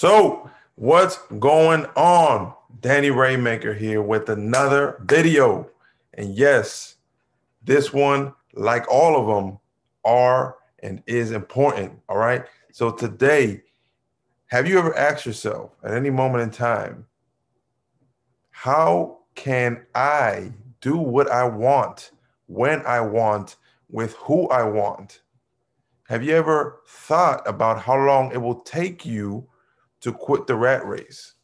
So, what's going on? Danny Raymaker here with another video. And yes, this one, like all of them, are and is important. All right. So, today, have you ever asked yourself at any moment in time, how can I do what I want, when I want, with who I want? Have you ever thought about how long it will take you to quit the rat race?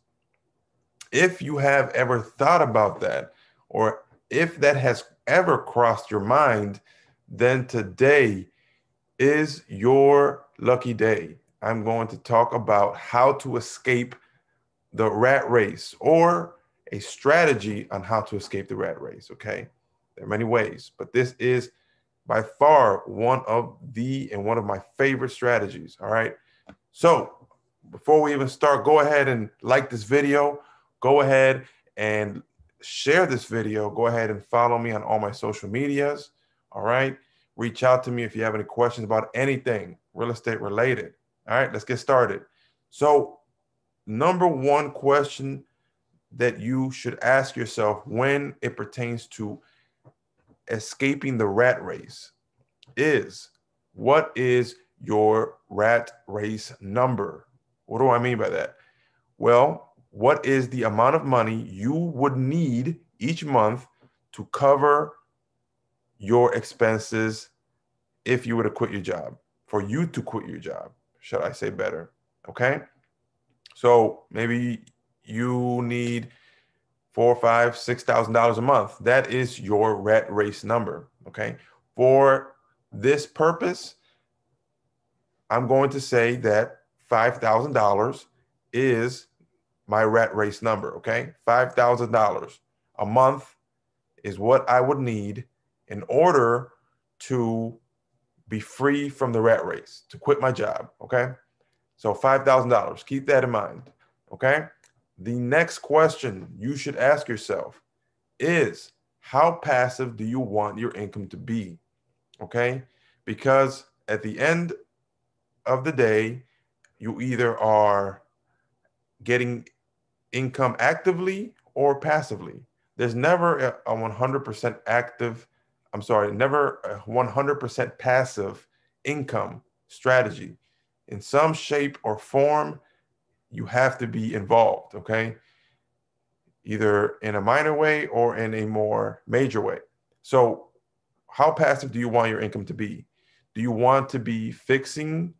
If you have ever thought about that, or if that has ever crossed your mind, then today is your lucky day. I'm going to talk about how to escape the rat race or a strategy on how to escape the rat race. Okay. There are many ways, but this is by far one of my favorite strategies. All right. So before we even start, go ahead and like this video. Go ahead and share this video. Go ahead and follow me on all my social medias. All right. Reach out to me if you have any questions about anything real estate related. All right, let's get started. So, number one question that you should ask yourself when it pertains to escaping the rat race is, what is your rat race number? What do I mean by that? Well, what is the amount of money you would need each month to cover your expenses if you were to quit your job, for you to quit your job, should I say better? Okay. So maybe you need four, five, $6,000 a month. That is your rat race number. Okay. For this purpose, I'm going to say that $5,000 is my rat race number. Okay. $5,000 a month is what I would need in order to be free from the rat race, to quit my job. Okay. So $5,000. Keep that in mind. Okay. The next question you should ask yourself is, how passive do you want your income to be? Okay. Because at the end of the day, you either are getting income actively or passively. There's never a 100% active, I'm sorry, never a 100% passive income strategy. In some shape or form, you have to be involved, okay? Either in a minor way or in a more major way. So, how passive do you want your income to be? Do you want to be fixing?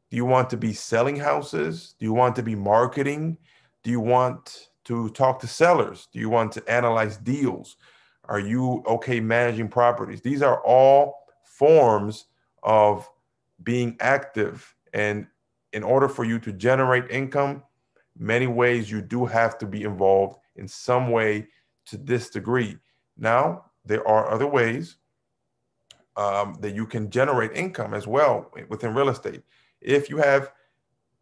Do you want to be selling houses? Do you want to be marketing? Do you want to talk to sellers? Do you want to analyze deals? Are you okay managing properties? These are all forms of being active. And in order for you to generate income, many ways you do have to be involved in some way to this degree. Now, there are other ways that you can generate income as well within real estate. If you have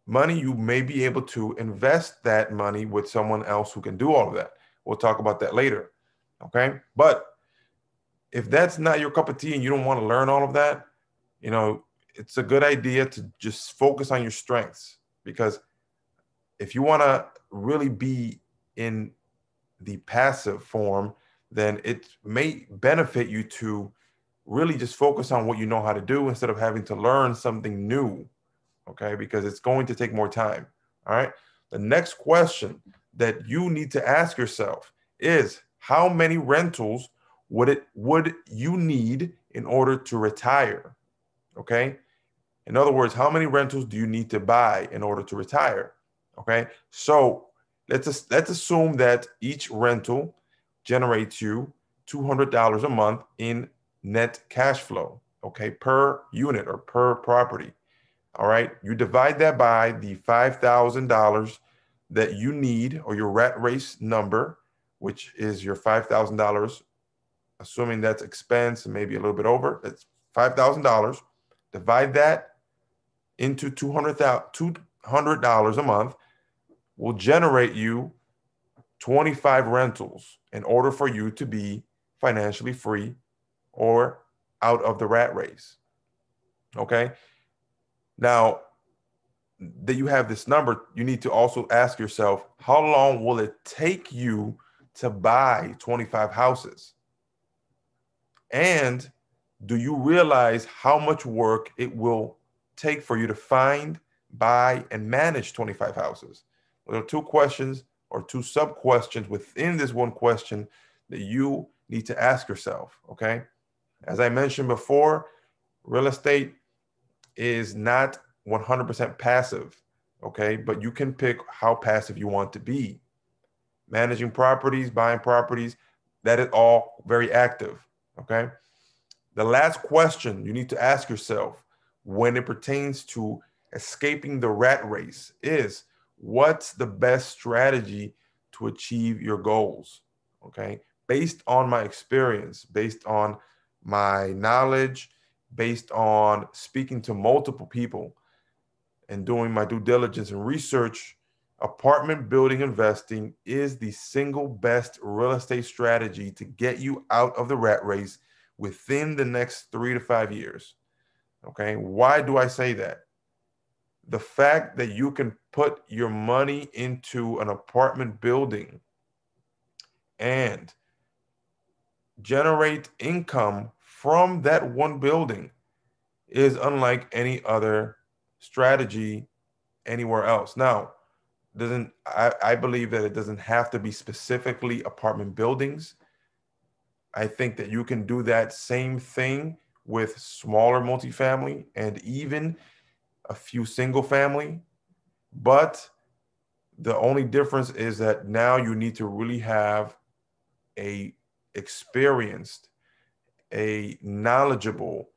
money, you may be able to invest that money with someone else who can do all of that. We'll talk about that later. Okay. But if that's not your cup of tea and you don't want to learn all of that, you know, it's a good idea to just focus on your strengths, because if you want to really be in the passive form, then it may benefit you to really just focus on what you know how to do instead of having to learn something new. Okay, because it's going to take more time. All right. The next question that you need to ask yourself is, how many rentals would you need in order to retire? Okay. In other words, how many rentals do you need to buy in order to retire? Okay. So let's assume that each rental generates you $200 a month in net cash flow. Okay, per unit or per property. All right. You divide that by the $5,000 that you need, or your rat race number, which is your $5,000, assuming that's expense and maybe a little bit over. That's $5,000. Divide that into $200 a month will generate you 25 rentals in order for you to be financially free or out of the rat race. Okay. Now, that you have this number, you need to also ask yourself, how long will it take you to buy 25 houses? And do you realize how much work it will take for you to find, buy, and manage 25 houses? There are two questions or two sub questions within this one question that you need to ask yourself. Okay. As I mentioned before, real estate is not 100% passive. Okay. But you can pick how passive you want to be. Managing properties, buying properties, that is all very active. Okay. The last question you need to ask yourself when it pertains to escaping the rat race is, what's the best strategy to achieve your goals? Okay. Based on my experience, based on my knowledge, based on speaking to multiple people and doing my due diligence and research, apartment building investing is the single best real estate strategy to get you out of the rat race within the next 3 to 5 years. Okay. Why do I say that? The fact that you can put your money into an apartment building and generate income from that one building is unlike any other strategy anywhere else. Now, I believe that it doesn't have to be specifically apartment buildings. I think that you can do that same thing with smaller multifamily and even a few single family. But the only difference is that now you need to really have a experienced, a knowledgeable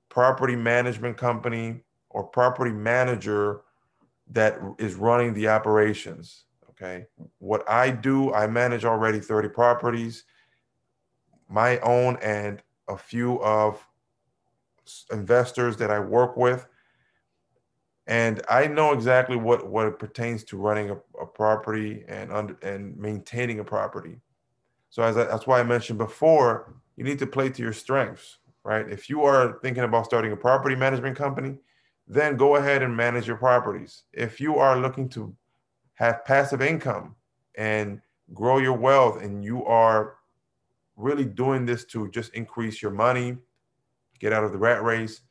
property management company or property manager that is running the operations. Okay. What I do, I manage already 30 properties, my own and a few of investors that I work with. And I know exactly what it pertains to running a property and maintaining a property. So that's why I mentioned before, you need to play to your strengths, right? If you are thinking about starting a property management company, then go ahead and manage your properties. If you are looking to have passive income and grow your wealth, and you are really doing this to just increase your money, get out of the rat race,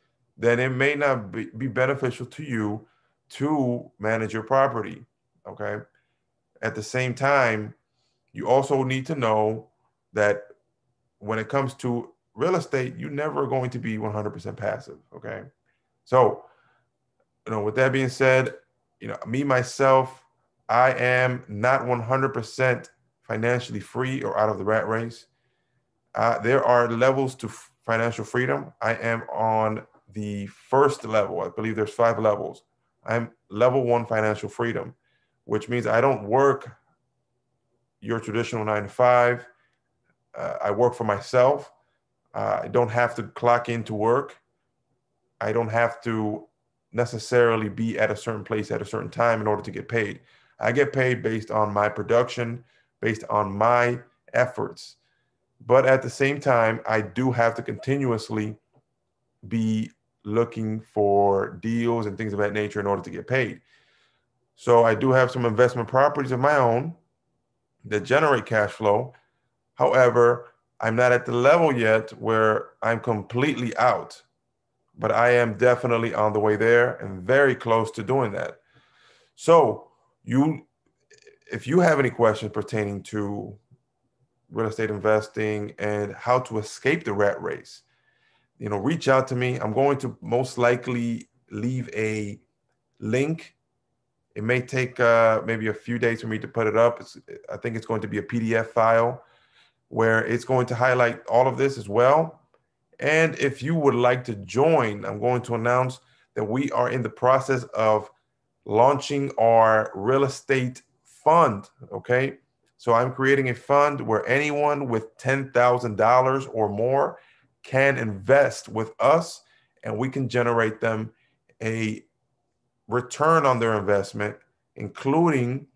then it may not be beneficial to you to manage your property. Okay. At the same time, you also need to know that when it comes to real estate, you're never going to be 100% passive. Okay. So, with that being said, me, myself, I am not 100% financially free or out of the rat race. There are levels to financial freedom. I am on the first level. I believe there's 5 levels. I'm level 1 financial freedom, which means I don't work your traditional 9 to 5. I work for myself. I don't have to clock into work. I don't have to necessarily be at a certain place at a certain time in order to get paid. I get paid based on my production, based on my efforts. But at the same time, I do have to continuously be looking for deals and things of that nature in order to get paid. So I do have some investment properties of my own that generate cash flow. However, I'm not at the level yet where I'm completely out, but I am definitely on the way there and very close to doing that. So if you have any questions pertaining to real estate investing and how to escape the rat race, reach out to me. I'm going to most likely leave a link. It may take maybe a few days for me to put it up. I think it's going to be a PDF file where it's going to highlight all of this as well. And if you would like to join, I'm going to announce that we are in the process of launching our real estate fund. Okay. So I'm creating a fund where anyone with $10,000 or more can invest with us, and we can generate them a return on their investment, including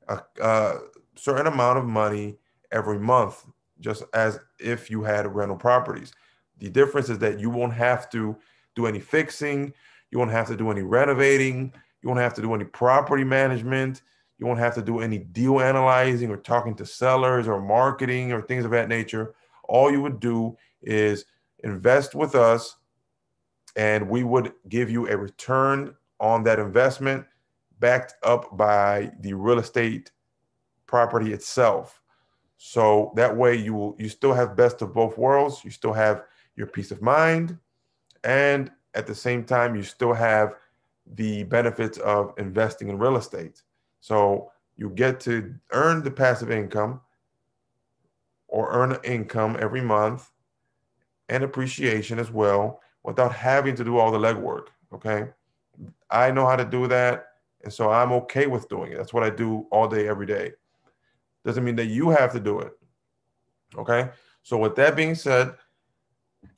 a certain amount of money every month, just as if you had rental properties. The difference is that you won't have to do any fixing. You won't have to do any renovating. You won't have to do any property management. You won't have to do any deal analyzing or talking to sellers or marketing or things of that nature. All you would do is invest with us, and we would give you a return on that investment backed up by the real estate property itself. So that way you still have best of both worlds. You still have your peace of mind, and at the same time you still have the benefits of investing in real estate. So you get to earn the passive income or earn income every month and appreciation as well without having to do all the legwork. Okay. I know how to do that. And so I'm okay with doing it. That's what I do all day, every day. Doesn't mean that you have to do it. Okay. So with that being said,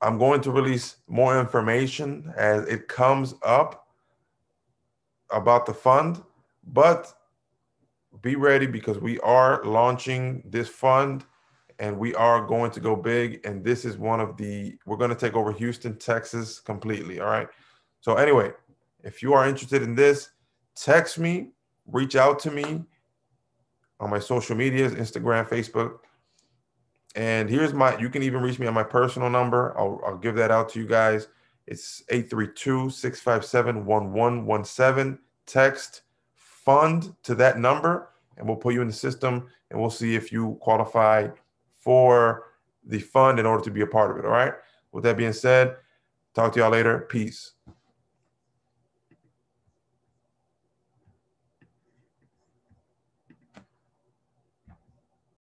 I'm going to release more information as it comes up about the fund, but be ready because we are launching this fund and we are going to go big. And this is we're going to take over Houston, Texas completely. All right. So anyway, if you are interested in this, text me, reach out to me on my social medias, Instagram, Facebook. And you can even reach me on my personal number. I'll give that out to you guys. It's 832-657-1117. Text fund to that number and we'll put you in the system and we'll see if you qualify for the fund in order to be a part of it. All right. With that being said, talk to y'all later. Peace.